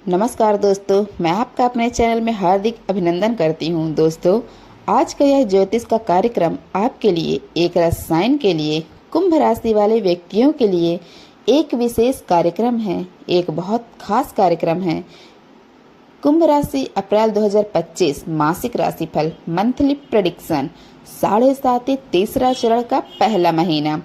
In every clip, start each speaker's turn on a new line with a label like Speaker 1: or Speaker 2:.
Speaker 1: नमस्कार दोस्तों, मैं आपका अपने चैनल में हार्दिक अभिनंदन करती हूं। दोस्तों, आज का यह ज्योतिष का कार्यक्रम आपके लिए, एक रसायन के लिए, कुंभ राशि वाले व्यक्तियों के लिए एक विशेष कार्यक्रम है, एक बहुत खास कार्यक्रम है। कुंभ राशि अप्रैल 2025 मासिक राशिफल मंथली प्रेडिक्शन 7.5 तीसरा चरण का पहला महीना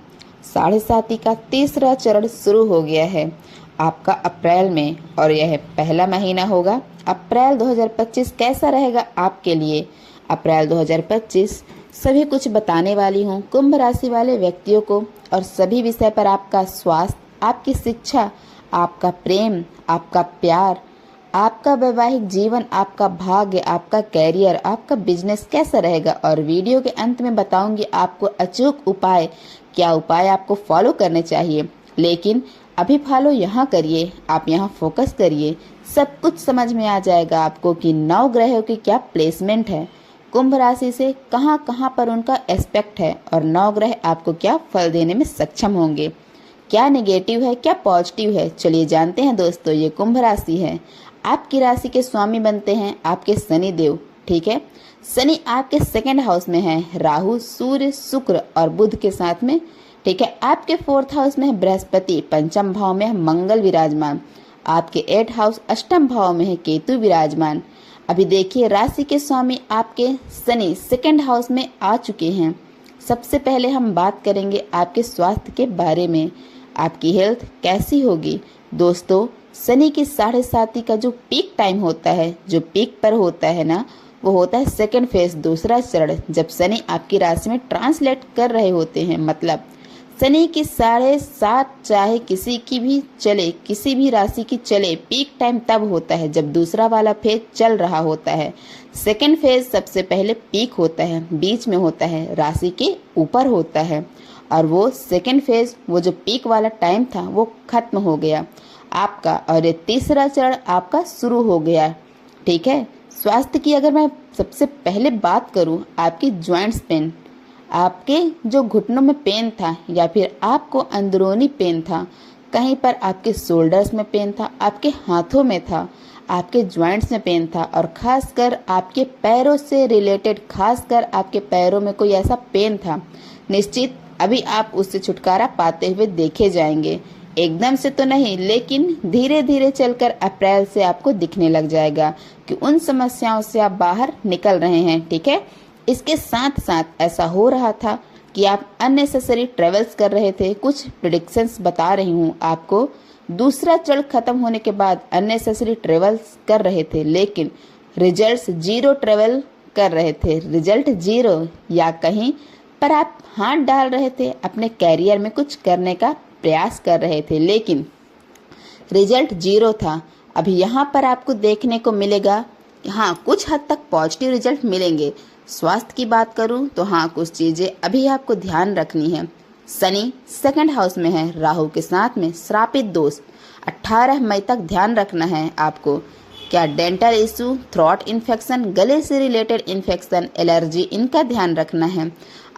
Speaker 1: 7.5 का तीसरा चरण शुरू हो गया है आपका अप्रैल में, और यह पहला महीना होगा। अप्रैल 2025 कैसा रहेगा आपके लिए? अप्रैल 2025 सभी कुछ बताने वाली हूँ कुंभ राशि वाले व्यक्तियों को, और सभी विषय पर आपका स्वास्थ्य, आपकी शिक्षा, आपका प्रेम, आपका प्यार, आपका वैवाहिक जीवन, आपका भाग्य, आपका कैरियर, आपका बिजनेस कैसा रहेगा। और वीडियो के अंत में बताऊंगी आपको अचूक उपाय, क्या उपाय आपको फॉलो करने चाहिए। लेकिन अभी फॉलो यहाँ करिए, आप यहाँ फोकस करिए, सब कुछ समझ में आ जाएगा आपको कि 9 ग्रहों की क्या प्लेसमेंट है, कुंभ राशि से कहाँ कहाँ पर उनका एस्पेक्ट है, और 9 ग्रह आपको क्या फल देने में सक्षम होंगे, क्या नेगेटिव है क्या पॉजिटिव है। चलिए जानते हैं दोस्तों। ये कुंभ राशि है, आपकी राशि के स्वामी बनते हैं आपके शनि देव। ठीक है, शनि आपके सेकंड हाउस में है, राहु, सूर्य, शुक्र और बुध के साथ में। ठीक है, आपके 4th हाउस में है बृहस्पति, पंचम भाव में है मंगल विराजमान, आपके 8th हाउस अष्टम भाव में है केतु विराजमान। अभी देखिए, राशि के स्वामी आपके शनि सेकंड हाउस में आ चुके हैं। सबसे पहले हम बात करेंगे आपके स्वास्थ्य के बारे में, आपकी हेल्थ कैसी होगी। दोस्तों, शनि की 7.5 का जो पीक टाइम होता है, जो पीक पर होता है ना, वो होता है सेकंड फेज, दूसरा चरण, जब शनि आपकी राशि में ट्रांसलेट कर रहे होते हैं। मतलब शनि की 7.5 चाहे किसी की भी चले, किसी भी राशि की चले, पीक टाइम तब होता है जब दूसरा वाला फेज चल रहा होता है। सेकंड फेज सबसे पहले पीक होता है, बीच में होता है, राशि के ऊपर होता है, और वो सेकंड फेज, वो जो पीक वाला टाइम था वो खत्म हो गया आपका, और ये तीसरा चरण आपका शुरू हो गया। ठीक है, स्वास्थ्य की अगर मैं सबसे पहले बात करूं, आपकी जॉइंट्स पेन, आपके जो घुटनों में पेन था, या फिर आपको अंदरूनी पेन था, कहीं पर आपके शोल्डर्स में पेन था, आपके हाथों में था, आपके जॉइंट्स में पेन था, और खासकर आपके पैरों से रिलेटेड, खासकर आपके पैरों में कोई ऐसा पेन था, निश्चित अभी आप उससे छुटकारा पाते हुए देखे जाएंगे। एकदम से तो नहीं, लेकिन धीरे धीरे चलकर अप्रैल से आपको दिखने लग जाएगा कि उन समस्याओं से आप बाहर निकल रहे हैं। ठीक है, इसके साथ साथ ऐसा हो रहा था कि आप अननेसेसरी ट्रेवल्स कर रहे थे। कुछ प्रेडिक्शंस बता रही हूँ आपको, दूसरा चरण खत्म होने के बाद अननेसेसरी ट्रेवल्स कर रहे थे, लेकिन रिजल्ट्स 0 ट्रेवल कर रहे थे, रिजल्ट 0, या कहीं पर आप हाथ डाल रहे थे, अपने कैरियर में कुछ करने का प्रयास कर रहे थे, लेकिन रिजल्ट 0 था। अभी यहाँ पर आपको देखने को मिलेगा, हाँ, कुछ हद तक पॉजिटिव रिजल्ट मिलेंगे। स्वास्थ्य की बात करूं तो हाँ, कुछ चीजें अभी आपको ध्यान रखनी है। शनि सेकंड हाउस में है, राहु के साथ में, श्रापित दोष 18 मई तक ध्यान रखना है आपको। क्या डेंटल इशू, थ्रोट इन्फेक्शन, गले से रिलेटेड इन्फेक्शन, एलर्जी, इनका ध्यान रखना है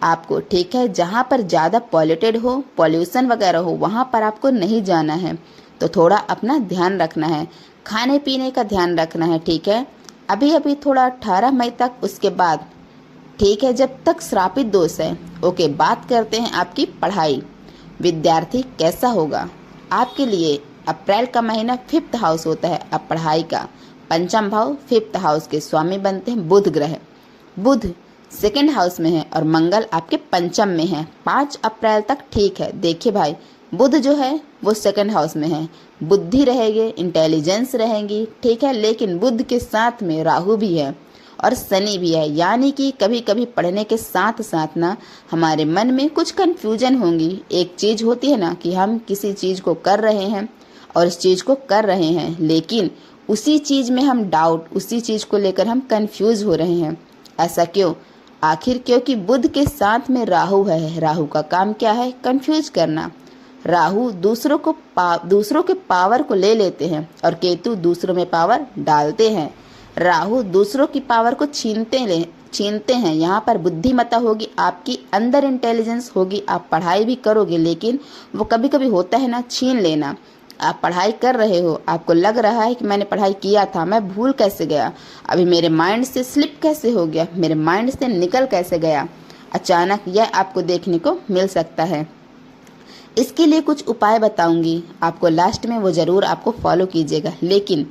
Speaker 1: आपको। ठीक है, जहाँ पर ज़्यादा पॉल्यूटेड हो, पॉल्यूशन वगैरह हो, वहाँ पर आपको नहीं जाना है, तो थोड़ा अपना ध्यान रखना है, खाने पीने का ध्यान रखना है। ठीक है, अभी अभी थोड़ा 18 मई तक, उसके बाद ठीक है, जब तक श्रापित दोष है। ओके, बात करते हैं आपकी पढ़ाई, विद्यार्थी कैसा होगा आपके लिए। अप्रैल का महीना 5th हाउस होता है अब पढ़ाई का, पंचम भाव 5th हाउस के स्वामी बनते हैं बुध ग्रह। बुध सेकंड हाउस में है और मंगल आपके पंचम में है। 5 अप्रैल तक ठीक है। देखिए भाई, बुध जो है वो सेकंड हाउस में है, बुद्धि रहेगी, इंटेलिजेंस रहेंगी। ठीक है, लेकिन बुध के साथ में राहु भी है और शनि भी है, यानी कि कभी कभी पढ़ने के साथ साथ ना हमारे मन में कुछ कंफ्यूजन होंगी। एक चीज होती है ना कि हम किसी चीज को कर रहे हैं और इस चीज को कर रहे हैं, लेकिन उसी चीज में हम डाउट, उसी चीज को लेकर हम कंफ्यूज हो रहे हैं। ऐसा क्यों? आखिर क्योंकि बुध के साथ में राहु है। राहु का काम क्या है? कंफ्यूज करना। राहु दूसरों के पावर को ले लेते हैं और केतु दूसरों में पावर डालते हैं। राहु दूसरों की पावर को छीनते हैं। यहाँ पर बुद्धिमत्ता होगी, आपकी अंदर इंटेलिजेंस होगी, आप पढ़ाई भी करोगे, लेकिन वो कभी कभी होता है ना, छीन लेना। आप पढ़ाई कर रहे हो, आपको लग रहा है कि मैंने पढ़ाई किया था, मैं भूल कैसे गया, अभी मेरे माइंड से स्लिप कैसे हो गया, मेरे माइंड से निकल कैसे गया, अचानक यह आपको देखने को मिल सकता है। इसके लिए कुछ उपाय बताऊंगी आपको, लास्ट में वो ज़रूर आपको फॉलो कीजिएगा। लेकिन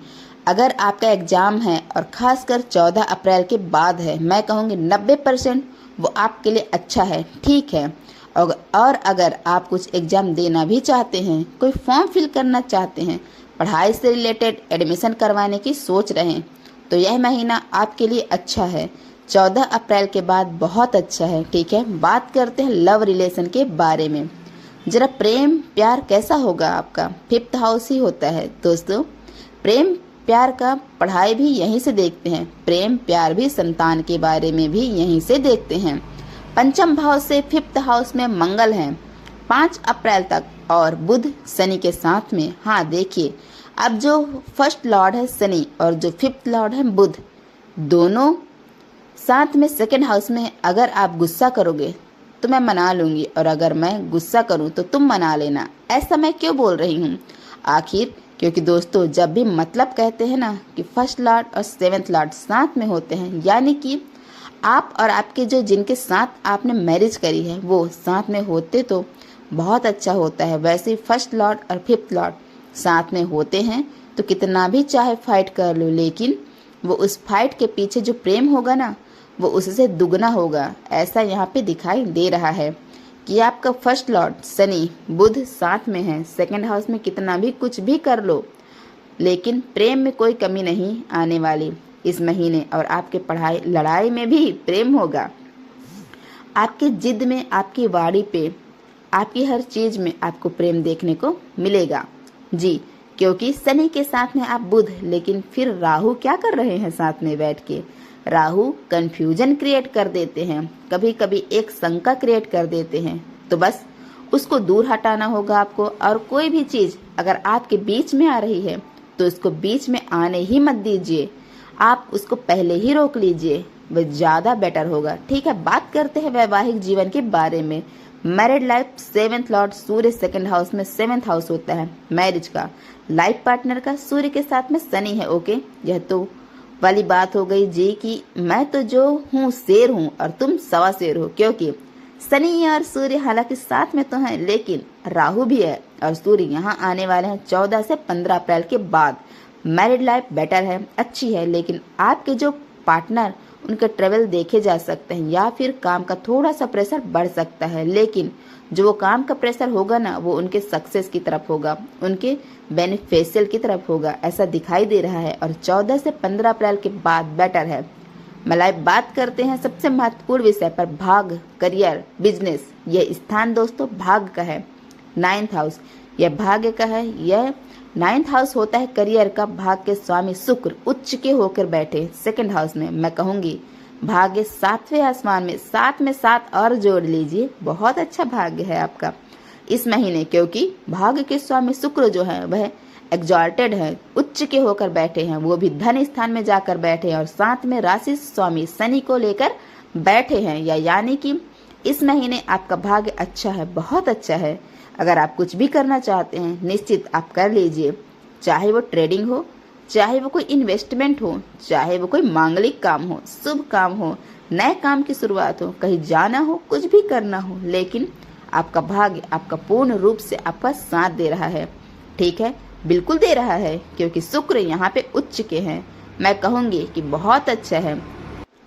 Speaker 1: अगर आपका एग्ज़ाम है और ख़ासकर 14 अप्रैल के बाद है, मैं कहूँगी 90% वो आपके लिए अच्छा है, ठीक है। और अगर आप कुछ एग्ज़ाम देना भी चाहते हैं, कोई फॉर्म फिल करना चाहते हैं, पढ़ाई से रिलेटेड एडमिशन करवाने की सोच रहे हैं, तो यह महीना आपके लिए अच्छा है। 14 अप्रैल के बाद बहुत अच्छा है, ठीक है। बात करते हैं लव रिलेशन के बारे में। जरा प्रेम प्यार कैसा होगा आपका, 5th हाउस ही होता है दोस्तों। प्रेम प्यार का पढ़ाई भी यहीं से देखते हैं, प्रेम प्यार भी संतान के बारे में भी यहीं से देखते हैं। पंचम भाव से 5th हाउस में मंगल हैं 5 अप्रैल तक और बुध शनि के साथ में। हाँ देखिए, अब जो फर्स्ट लॉर्ड है शनि और जो 5th लॉर्ड है बुध, दोनों साथ में 2nd हाउस में। अगर आप गुस्सा करोगे तो मैं मना लूंगी और अगर मैं गुस्सा करूं तो तुम मना लेना। ऐसा मैं क्यों बोल रही हूं? आखिर क्योंकि दोस्तों, जब भी मतलब कहते हैं ना कि फर्स्ट लॉर्ड और 7th लॉर्ड साथ में होते हैं, यानी कि आप और आपके जो जिनके साथ आपने मैरिज करी है वो साथ में होते तो बहुत अच्छा होता है। वैसे फर्स्ट लॉर्ड और 5th लॉर्ड साथ में होते हैं तो कितना भी चाहे फाइट कर लो, लेकिन वो उस फाइट के पीछे जो प्रेम होगा ना, वो उससे दुगना होगा। ऐसा यहाँ पे दिखाई दे रहा है कि आपका फर्स्ट लॉर्ड शनि बुध साथ में है। 2nd हाउस में कितना भी कुछ भी कर लो, लेकिन प्रेम में कोई कमी नहीं आने वाली इस महीने। और आपके पढ़ाई लड़ाई में भी प्रेम होगा, आपकी जिद में, आपकी वाड़ी पे, आपकी हर चीज में आपको प्रेम देखने को मिलेगा जी। क्योंकि शनि के साथ में आप बुध, लेकिन फिर राहु क्या कर रहे हैं साथ में बैठ के? राहु कंफ्यूजन क्रिएट कर देते हैं, कभी कभी एक शंका क्रिएट कर देते हैं। तो बस उसको दूर हटाना होगा आपको। और कोई भी चीज अगर आपके बीच में आ रही है तो उसको बीच में आने ही मत दीजिए, आप उसको पहले ही रोक लीजिए, वह ज्यादा बेटर होगा, ठीक है। बात करते हैं वैवाहिक जीवन के बारे में। मैरिड लाइफ, 7th लॉर्ड सूर्य 2nd हाउस में, 7th हाउस होता है मैरिज का, लाइफ पार्टनर का। सूर्य के साथ में शनि है, ओके। यह तो वाली बात हो गई जी कि मैं तो जो हूँ शेर हूँ और तुम सवा शेर हो, क्योंकि शनि और सूर्य हालांकि साथ में तो हैं, लेकिन राहु भी है और सूर्य यहाँ आने वाले हैं 14 से 15 अप्रैल के बाद। मैरिड लाइफ बेटर है, अच्छी है, लेकिन आपके जो पार्टनर उनके ट्रेवल देखे जा सकते हैं या फिर काम का थोड़ा सा प्रेशर बढ़ सकता है, लेकिन जो वो काम का प्रेशर होगा ना, वो उनके सक्सेस की तरफ होगा, उनके बेनिफिशियल की तरफ होगा, ऐसा दिखाई दे रहा है। और 14 से 15 अप्रैल के बाद बेटर है। मतलब बात करते हैं सबसे महत्वपूर्ण विषय पर, भाग, करियर, बिजनेस। यह स्थान दोस्तों भाग्य का है, 9th हाउस यह भाग्य का है। यह 9th हाउस होता है करियर का। भाग्य के स्वामी शुक्र उच्च के होकर बैठे 2nd हाउस में। मैं कहूंगी भाग्य 7वें आसमान में, 7 में 7 और जोड़ लीजिए, बहुत अच्छा भाग्य है आपका इस महीने। क्योंकि भाग्य के स्वामी शुक्र जो है वह एग्जॉल्टेड है, उच्च के होकर बैठे हैं, वो भी धन स्थान में जाकर बैठे हैं और साथ में राशि स्वामी शनि को लेकर बैठे हैं। यानी कि इस महीने आपका भाग्य अच्छा है, बहुत अच्छा है। अगर आप कुछ भी करना चाहते हैं निश्चित आप कर लीजिए, चाहे वो ट्रेडिंग हो, चाहे वो कोई इन्वेस्टमेंट हो, चाहे वो कोई मांगलिक काम हो, शुभ काम हो, नए काम की शुरुआत हो, कहीं जाना हो, कुछ भी करना हो, लेकिन आपका भाग्य आपका पूर्ण रूप से आपका साथ दे रहा है, ठीक है, बिल्कुल दे रहा है। क्योंकि शुक्र यहाँ पे उच्च के हैं, मैं कहूँगी कि बहुत अच्छा है।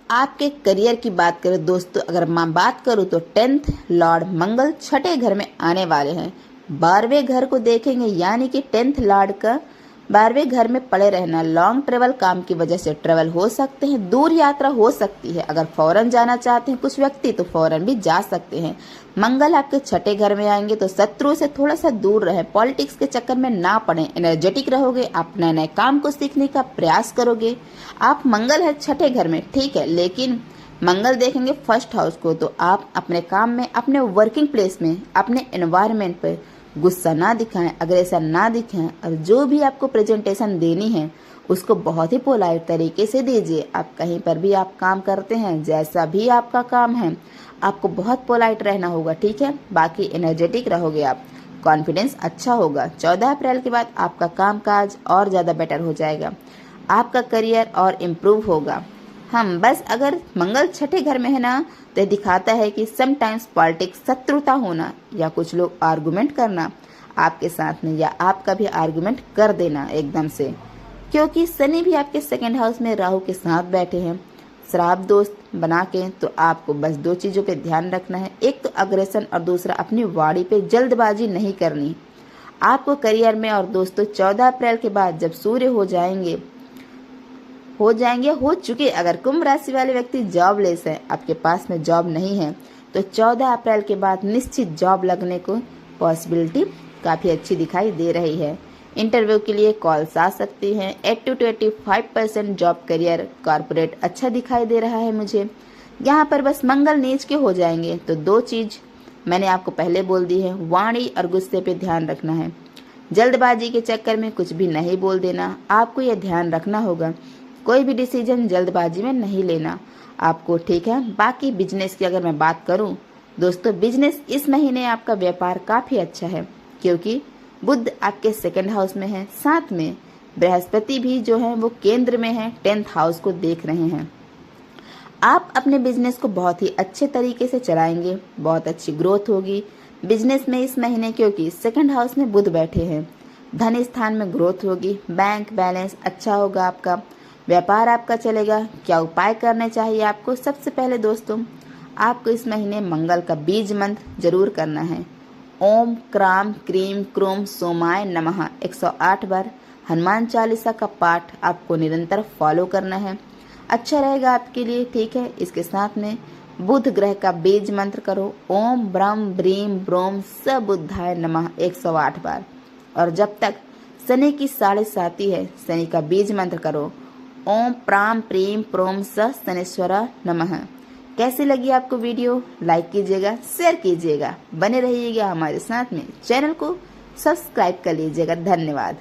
Speaker 1: आपके करियर की बात करें दोस्तों, अगर मैं बात करूं तो 10th लॉर्ड मंगल 6ठे घर में आने वाले हैं, 12वें घर को देखेंगे, यानी कि 10th लॉर्ड का 12वें घर में पड़े रहना। लॉन्ग ट्रेवल, काम की वजह से ट्रेवल हो सकते हैं, दूर यात्रा हो सकती है। अगर फॉरेन जाना चाहते हैं कुछ व्यक्ति तो फॉरेन भी जा सकते हैं। मंगल आपके 6ठे घर में आएंगे तो शत्रु से थोड़ा सा दूर रहे, पॉलिटिक्स के चक्कर में ना पड़े, एनर्जेटिक रहोगे, आप नए नए काम को सीखने का प्रयास करोगे। आप मंगल है 6ठे घर में, ठीक है, लेकिन मंगल देखेंगे 1st हाउस को, तो आप अपने काम में, अपने वर्किंग प्लेस में, अपने एनवायरनमेंट पर गुस्सा ना दिखाएं, अग्रेसन ना दिखाएं, और जो भी आपको प्रेजेंटेशन देनी है उसको बहुत ही पोलाइट तरीके से दीजिए। आप कहीं पर भी आप काम करते हैं, जैसा भी आपका काम है, आपको बहुत पोलाइट रहना होगा, ठीक है। बाकी एनर्जेटिक रहोगे आप। कॉन्फिडेंस अच्छा होगा। 14 अप्रैल के बाद आपका कामकाज और ज़्यादा बेटर हो जाएगा, आपका करियर और इम्प्रूव होगा। हम बस अगर मंगल छठे घर में है ना, तो ये दिखाता है कि समटाइम्स पॉलिटिक्स, शत्रुता होना या कुछ लोग आर्गुमेंट करना आपके साथ में, या आप कभी आर्गुमेंट कर देना एकदम से, क्योंकि शनि भी आपके सेकंड हाउस में राहु के साथ बैठे हैं श्राप दोस्त बना के। तो आपको बस दो चीज़ों पे ध्यान रखना है, एक तो अग्रेशन और दूसरा अपनी वाणी पे जल्दबाजी नहीं करनी आपको करियर में। और दोस्तों 14 अप्रैल के बाद जब सूर्य हो चुके, अगर कुंभ राशि वाले व्यक्ति जॉबलेस है, आपके पास में जॉब नहीं है, तो 14 अप्रैल के बाद निश्चित जॉब लगने को पॉसिबिलिटी काफ़ी अच्छी दिखाई दे रही है। इंटरव्यू के लिए कॉल्स आ सकती हैं। 80 to 85% जॉब करियर कॉर्पोरेट अच्छा दिखाई दे रहा है मुझे। यहाँ पर बस मंगल नीच के हो जाएंगे, तो दो चीज़ मैंने आपको पहले बोल दी है, वाणी और गुस्से पे ध्यान रखना है। जल्दबाजी के चक्कर में कुछ भी नहीं बोल देना, आपको यह ध्यान रखना होगा। कोई भी डिसीजन जल्दबाजी में नहीं लेना आपको, ठीक है। बाकी बिजनेस की अगर मैं बात करूं दोस्तों, बिजनेस इस महीने आपका व्यापार काफ़ी अच्छा है, क्योंकि बुध आपके सेकंड हाउस में है, साथ में बृहस्पति भी जो है वो केंद्र में है, 10th हाउस को देख रहे हैं। आप अपने बिजनेस को बहुत ही अच्छे तरीके से चलाएंगे, बहुत अच्छी ग्रोथ होगी बिजनेस में इस महीने, क्योंकि सेकंड हाउस में बुध बैठे हैं। धन स्थान में ग्रोथ होगी, बैंक बैलेंस अच्छा होगा आपका, व्यापार आपका चलेगा। क्या उपाय करने चाहिए आपको? सबसे पहले दोस्तों, आपको इस महीने मंगल का बीज मंत्र जरूर करना है। ओम क्राम क्रीम क्रोम सोमाय नमः 108 बार हनुमान चालीसा का पाठ आपको निरंतर फॉलो करना है, अच्छा रहेगा आपके लिए, ठीक है। इसके साथ में बुध ग्रह का बीज मंत्र करो, ओम ब्रह्म ब्रीम ब्रोम स बुद्धाय नमः 108 बार। और जब तक शनि की 7.5 है, शनि का बीज मंत्र करो, ओम प्राम प्रीम प्रोम स शनेश्वरा नमः। कैसी लगी आपको वीडियो? लाइक कीजिएगा, शेयर कीजिएगा, बने रहिएगा हमारे साथ में, चैनल को सब्सक्राइब कर लीजिएगा। धन्यवाद।